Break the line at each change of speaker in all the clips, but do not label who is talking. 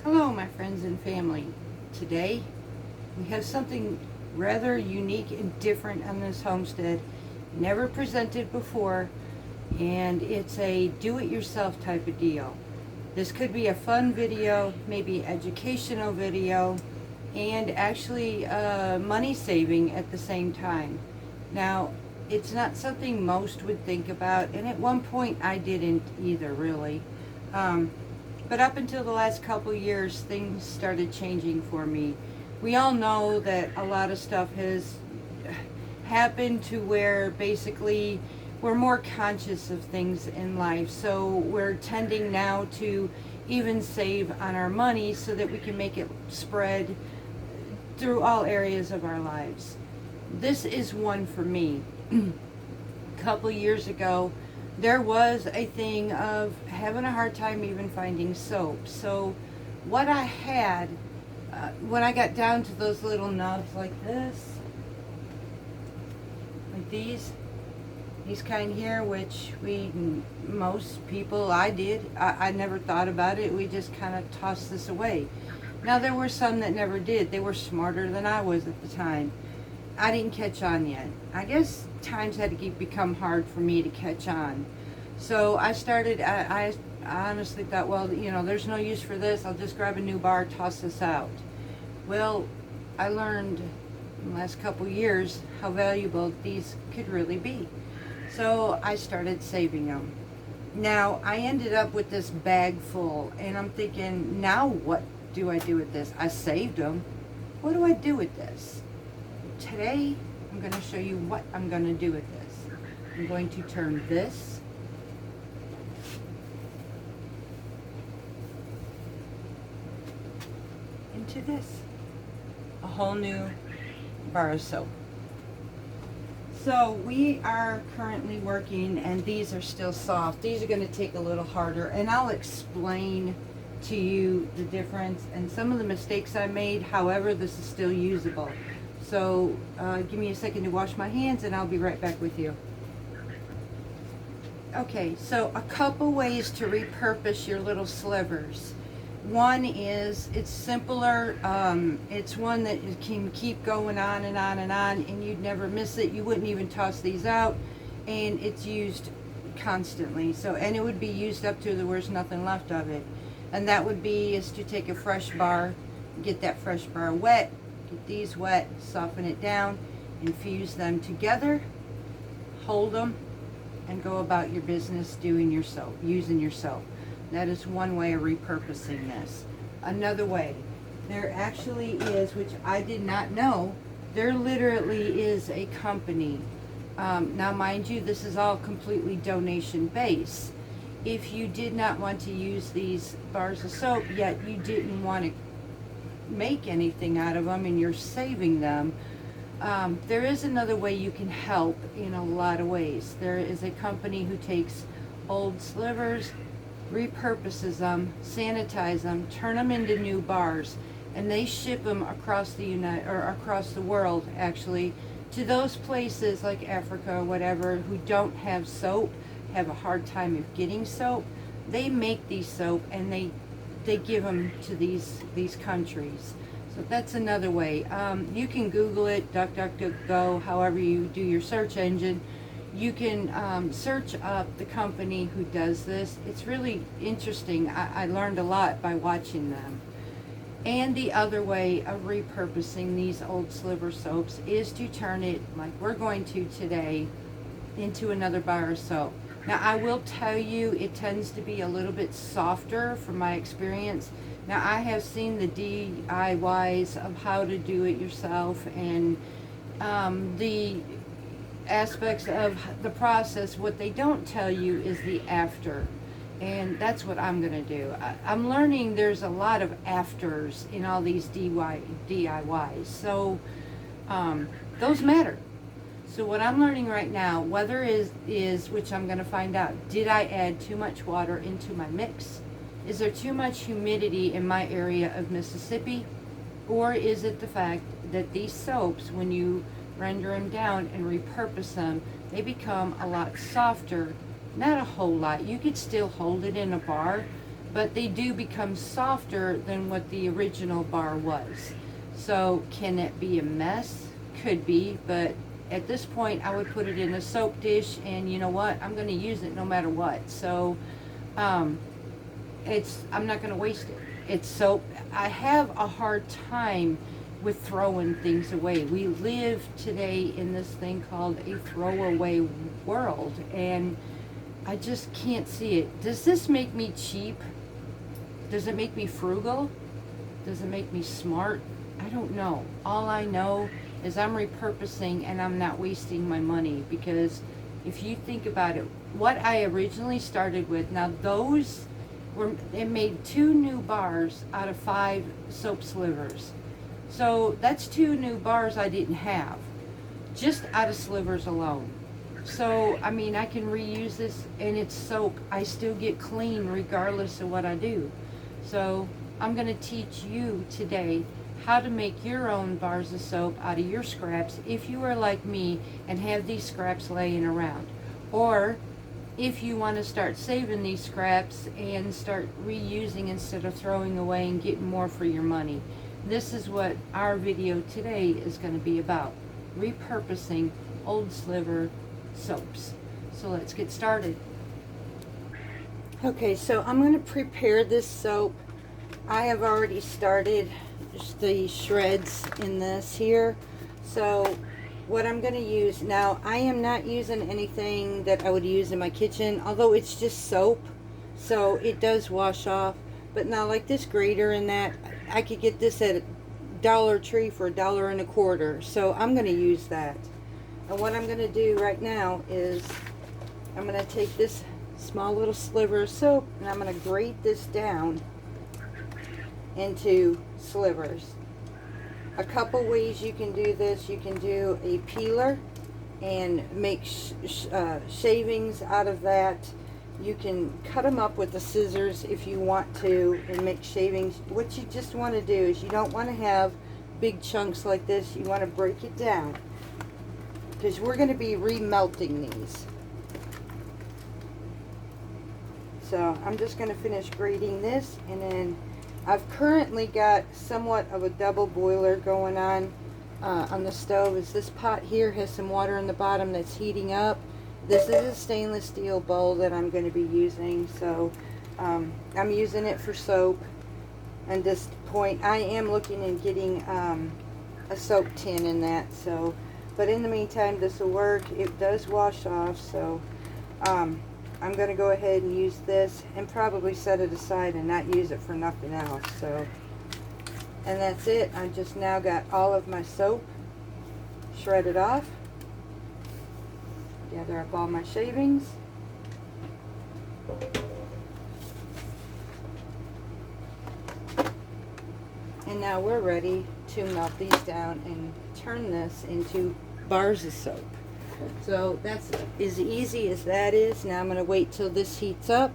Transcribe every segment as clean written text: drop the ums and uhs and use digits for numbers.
Hello, my friends and family. Today, we have something rather unique and different on this homestead, never presented before, and it's a do-it-yourself type of deal. This could be a fun video, maybe educational video, and actually money saving at the same time. Now, it's not something most would think about, and at one point I didn't either, really. But up until the last couple years, things started changing for me. We all know that a lot of stuff has happened to where basically we're more conscious of things in life. So we're tending now to even save on our money so that we can make it spread through all areas of our lives. This is one for me. A couple years ago, there was a thing of having a hard time even finding soap. So what I had, when I got down to those little nubs like this, like these kind here, which most people, I did, I never thought about it. We just kind of tossed this away. Now there were some that never did. They were smarter than I was at the time. I didn't catch on yet. I guess times had to become hard for me to catch on. So I started, I honestly thought, well, there's no use for this. I'll just grab a new bar, toss this out. Well, I learned in the last couple years how valuable these could really be. So I started saving them. Now, I ended up with this bag full, and I'm thinking, now what do I do with this? I saved them. What do I do with this? Today, I'm going to show you what I'm going to do with this. I'm going to turn this into this. A whole new bar of soap. So we are currently working, and these are still soft. These are going to take a little harder, and I'll explain to you the difference and some of the mistakes I made. However, this is still usable. So give me a second to wash my hands and I'll be right back with you. Okay, so a couple ways to repurpose your little slivers. One is, it's simpler. It's one that you can keep going on and on and on, and you'd never miss it. You wouldn't even toss these out, and it's used constantly. So, and it would be used up to there's nothing left of it. And that would be is to take a fresh bar, get that fresh bar wet, get these wet, soften it down, infuse them together, hold them, and go about your business doing your soap, using your soap. That is one way of repurposing this. Another way, there actually is, which I did not know, there literally is a company. Now mind you, this is all completely donation based. If you did not want to use these bars of soap, yet you didn't want to make anything out of them and you're saving them, there is another way you can help in a lot of ways. There is a company who takes old slivers, repurposes them, sanitize them, turn them into new bars, and they ship them across the across the world, actually, to those places like Africa or whatever who don't have soap, have a hard time of getting soap. They make these soap and they give them to these countries. So that's another way. You can Google it, DuckDuckGo, however you do your search engine. You can search up the company who does this. It's really interesting. I learned a lot by watching them. And the other way of repurposing these old sliver soaps is to turn it, like we're going to today, into another bar of soap. Now I will tell you, it tends to be a little bit softer from my experience. Now I have seen the DIYs of how to do it yourself, and the aspects of the process. What they don't tell you is the after, and that's what I'm going to do. I'm learning there's a lot of afters in all these DIYs, so those matter. So what I'm learning right now, whether is which I'm going to find out, did I add too much water into my mix? Is there too much humidity in my area of Mississippi? Or is it the fact that these soaps, when you render them down and repurpose them, they become a lot softer? Not a whole lot. You could still hold it in a bar, but they do become softer than what the original bar was. So can it be a mess? Could be, but at this point I would put it in a soap dish, and you know what, I'm going to use it no matter what. So I'm not going to waste it. It's soap. I have a hard time with throwing things away. We live today in this thing called a throwaway world, and I just can't see it. Does this make me cheap? Does it make me frugal? Does it make me smart? I don't know. All I know is I'm repurposing and I'm not wasting my money, because if you think about it, what I originally started with, now those were, it made 2 new bars out of 5 soap slivers. So that's 2 new bars I didn't have, just out of slivers alone. So, I mean, I can reuse this, and it's soap. I still get clean regardless of what I do. So I'm going to teach you today how to make your own bars of soap out of your scraps if you are like me and have these scraps laying around. Or if you want to start saving these scraps and start reusing instead of throwing away and getting more for your money. This is what our video today is going to be about. Repurposing old sliver soaps. So let's get started. Okay, so I'm going to prepare this soap. I have already started the shreds in this here. So what I'm going to use now, I am not using anything that I would use in my kitchen, although it's just soap, so it does wash off. But now, like this grater and that, I could get this at Dollar Tree for $1.25. So I'm going to use that. And what I'm going to do right now is I'm going to take this small little sliver of soap and I'm going to grate this down into slivers. A couple ways you can do this. You can do a peeler and make shavings out of that. You can cut them up with the scissors if you want to and make shavings. What you just want to do is, you don't want to have big chunks like this. You want to break it down, because we're going to be remelting these. So I'm just going to finish grating this, and then I've currently got somewhat of a double boiler going on the stove. Is this pot here has some water in the bottom that's heating up. This is a stainless steel bowl that I'm going to be using, so I'm using it for soap. At this point, I am looking and getting a soap tin in that. So, but in the meantime, this will work. It does wash off, so I'm going to go ahead and use this and probably set it aside and not use it for nothing else. So, and that's it. I just now got all of my soap shredded off. Gather up all my shavings. And now we're ready to melt these down and turn this into bars of soap. So that's as easy as that is. Now I'm going to wait till this heats up,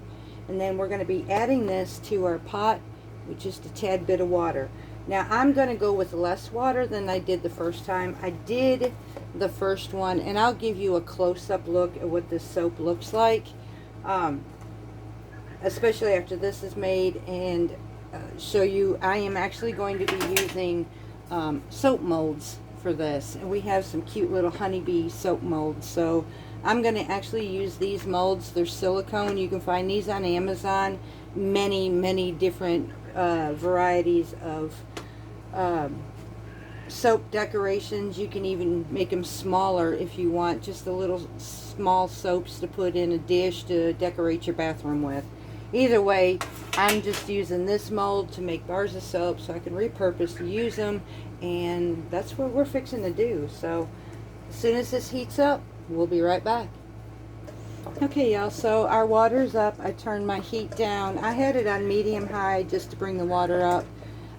and then we're going to be adding this to our pot with just a tad bit of water. Now I'm going to go with less water than I did the first time. I did the first one, and I'll give you a close-up look at what this soap looks like, especially after this is made, and show you. I am actually going to be using soap molds for this, and we have some cute little honeybee soap molds. So I'm going to actually use these molds. They're silicone. You can find these on Amazon. Many different varieties of soap decorations. You can even make them smaller if you want, just the little small soaps to put in a dish to decorate your bathroom with. Either way, I'm just using this mold to make bars of soap so I can repurpose to use them, and that's what we're fixing to do. So as soon as this heats up, we'll be right back. Okay, y'all, so our water's up. I turned my heat down. I had it on medium high just to bring the water up.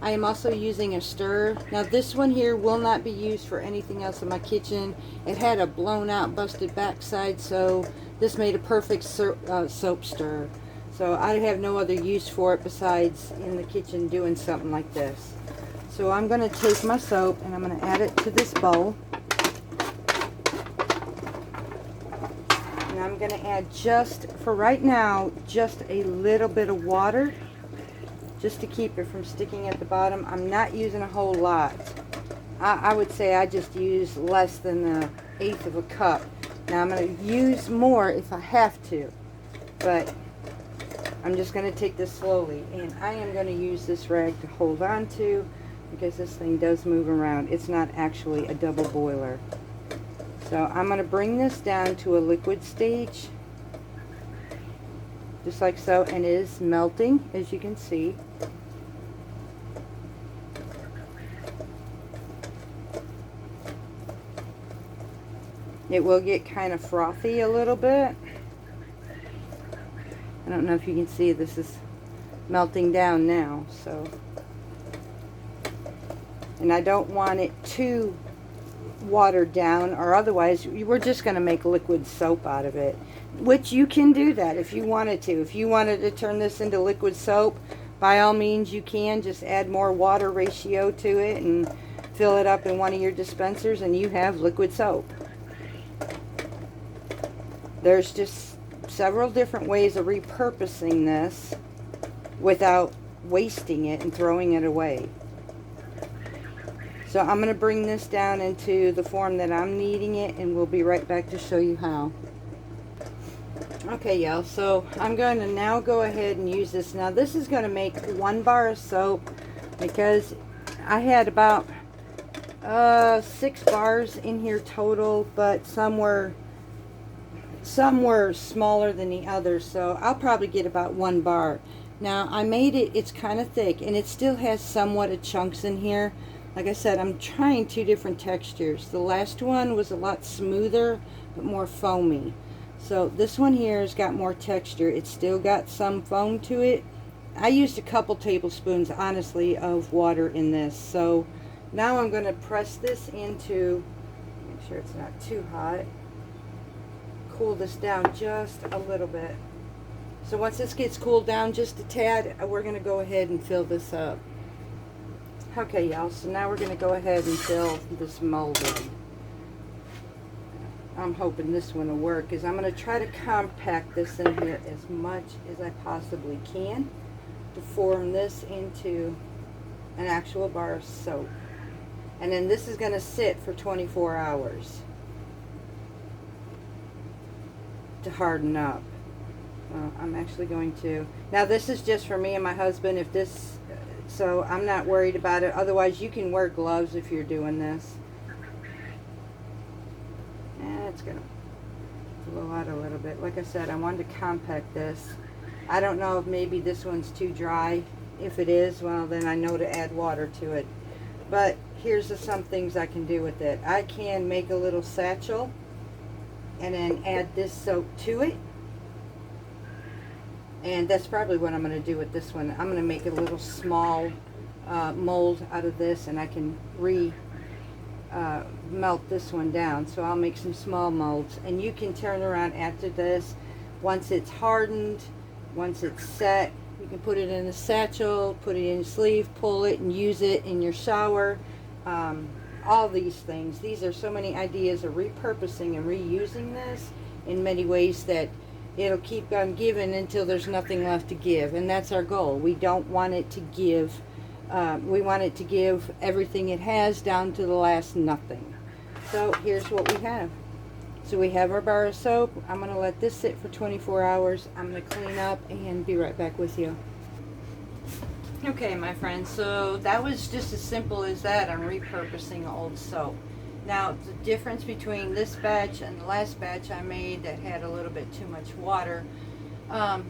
I am also using a stirrer. Now this one here will not be used for anything else in my kitchen. It had a blown out, busted backside, so this made a perfect soap stirrer. So I have no other use for it besides in the kitchen doing something like this. So I'm going to take my soap and I'm going to add it to this bowl. And I'm going to add, just for right now, just a little bit of water. just to keep it from sticking at the bottom. I'm not using a whole lot. I would say I just use less than the 1/8 of a cup. Now I'm going to use more if I have to, but I'm just going to take this slowly, and I am going to use this rag to hold on to because this thing does move around. It's not actually a double boiler. So I'm going to bring this down to a liquid stage, just like so, and it is melting, as you can see. It will get kind of frothy a little bit. I don't know if you can see, this is melting down now, so. And I don't want it too watered down, or otherwise we're just going to make liquid soap out of it, which you can do that if you wanted to. If you wanted to turn this into liquid soap, by all means you can. Just add more water ratio to it and fill it up in one of your dispensers and you have liquid soap. There's just several different ways of repurposing this without wasting it and throwing it away. So I'm going to bring this down into the form that I'm kneading it, and we'll be right back to show you how. Okay, y'all, so I'm going to now go ahead and use this. Now this is going to make 1 bar of soap because I had about 6 bars in here total, but some were smaller than the others, so I'll probably get about 1 bar. Now I made it, it's kind of thick, and it still has somewhat of chunks in here. Like I said, I'm trying 2 different textures. The last one was a lot smoother, but more foamy. So this one here has got more texture. It's still got some foam to it. I used a couple tablespoons, honestly, of water in this. So now I'm going to press this into, make sure it's not too hot. Cool this down just a little bit. So once this gets cooled down just a tad, we're going to go ahead and fill this up. Okay, y'all, so now we're going to go ahead and fill this mold in. I'm hoping this one will work, because I'm going to try to compact this in here as much as I possibly can to form this into an actual bar of soap. And then this is going to sit for 24 hours to harden up. I'm actually going to, now this is just for me and my husband, if this, so I'm not worried about it. Otherwise you can wear gloves if you're doing this. It's gonna blow out a little bit. Like I said, I wanted to compact this. I don't know if maybe this one's too dry. If it is, well then I know to add water to it. But here's some things I can do with it. I can make a little satchel and then add this soap to it. And that's probably what I'm going to do with this one. I'm going to make a little small mold out of this, and I can melt this one down. So I'll make some small molds, and you can turn around after this. Once it's hardened, once it's set, you can put it in a satchel, put it in a sleeve, pull it and use it in your shower. All these things. These are so many ideas of repurposing and reusing this in many ways that it'll keep on giving until there's nothing left to give, and that's our goal. We don't want it to give, we want it to give everything it has down to the last nothing. So here's what we have. So we have our bar of soap. I'm going to let this sit for 24 hours. I'm going to clean up and be right back with you. Okay, my friends, so that was just as simple as that on repurposing old soap. Now, the difference between this batch and the last batch I made that had a little bit too much water,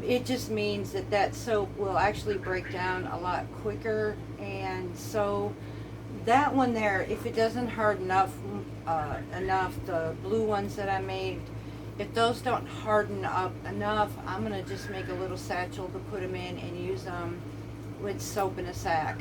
it just means that that soap will actually break down a lot quicker. And so that one there, if it doesn't harden up enough, the blue ones that I made, if those don't harden up enough, I'm going to just make a little satchel to put them in and use them with soap in a sack.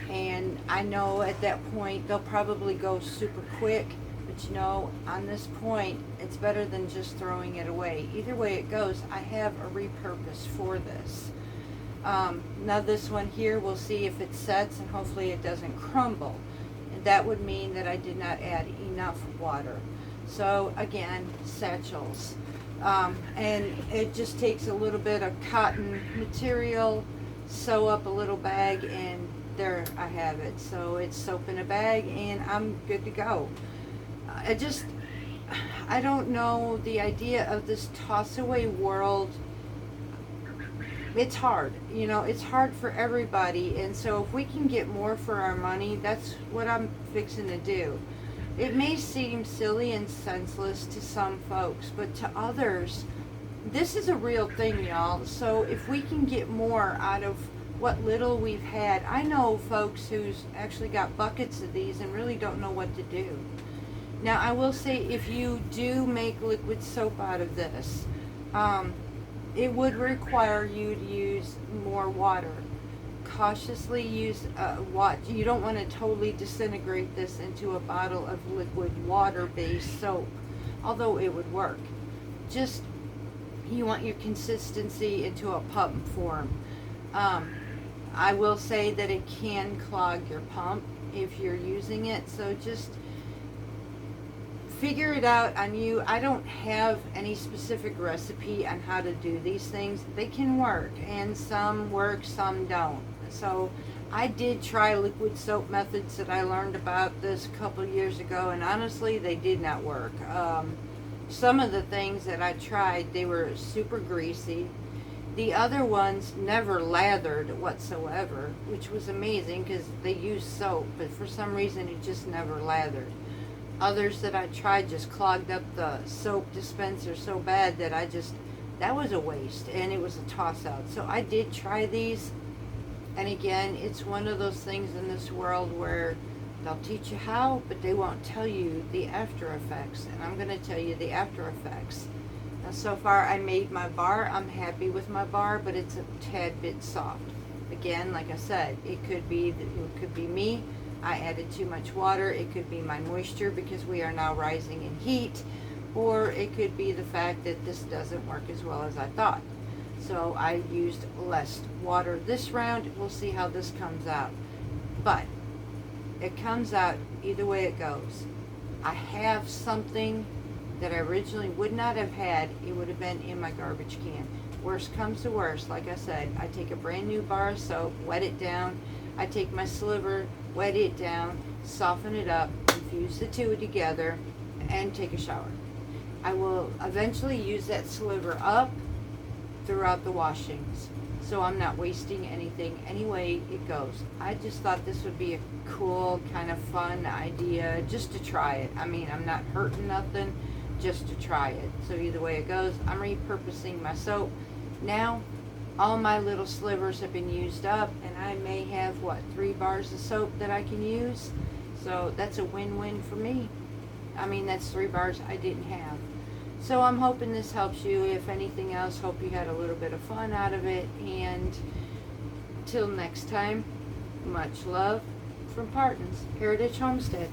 And I know at that point they'll probably go super quick, but you know, on this point it's better than just throwing it away. Either way it goes, I have a repurpose for this. Now this one here, we'll see if it sets, and hopefully it doesn't crumble, and that would mean that I did not add enough water. So again, satchels, and it just takes a little bit of cotton material, sew up a little bag, and there I have it. So it's soap in a bag, and I'm good to go. I just, I don't know, the idea of this toss away world, it's hard. You know, it's hard for everybody. And so if we can get more for our money, that's what I'm fixing to do. It may seem silly and senseless to some folks, but to others, this is a real thing, y'all. So if we can get more out of what little we've had, I know folks who's actually got buckets of these and really don't know what to do. Now, I will say, if you do make liquid soap out of this, it would require you to use more water. Cautiously use watch. You don't want to totally disintegrate this into a bottle of liquid water-based soap, although it would work. Just, you want your consistency into a pump form. I will say that it can clog your pump if you're using it, so just figure it out on you. I don't have any specific recipe on how to do these things. They can work, and some work, some don't. So I did try liquid soap methods that I learned about this a couple years ago, and honestly, they did not work. Some of the things that I tried, they were super greasy. The other ones never lathered whatsoever, which was amazing because they used soap, but for some reason it just never lathered. Others that I tried just clogged up the soap dispenser so bad that that was a waste, and it was a toss out. So I did try these, and again, it's one of those things in this world where they'll teach you how, but they won't tell you the after effects, and I'm going to tell you the after effects. Now, so far I made my bar. I'm happy with my bar, but it's a tad bit soft. Again, like I said, it could be me. I added too much water. It could be my moisture because we are now rising in heat, or it could be the fact that this doesn't work as well as I thought. So I used less water this round. We'll see how this comes out. But it comes out either way it goes. I have something that I originally would not have had. It would have been in my garbage can. Worst comes to worst, like I said, I take a brand new bar of soap, wet it down. I take my sliver, wet it down, soften it up, infuse the two together, and take a shower. I will eventually use that sliver up throughout the washings, so I'm not wasting anything any way it goes. I just thought this would be a cool, kind of fun idea just to try it. I mean, I'm not hurting nothing, just to try it. So either way it goes, I'm repurposing my soap. Now, all my little slivers have been used up, and I may have, 3 bars of soap that I can use. So that's a win-win for me. I mean, that's 3 bars I didn't have. So I'm hoping this helps you. If anything else, hope you had a little bit of fun out of it. And till next time, much love from Parton's Heritage Homestead.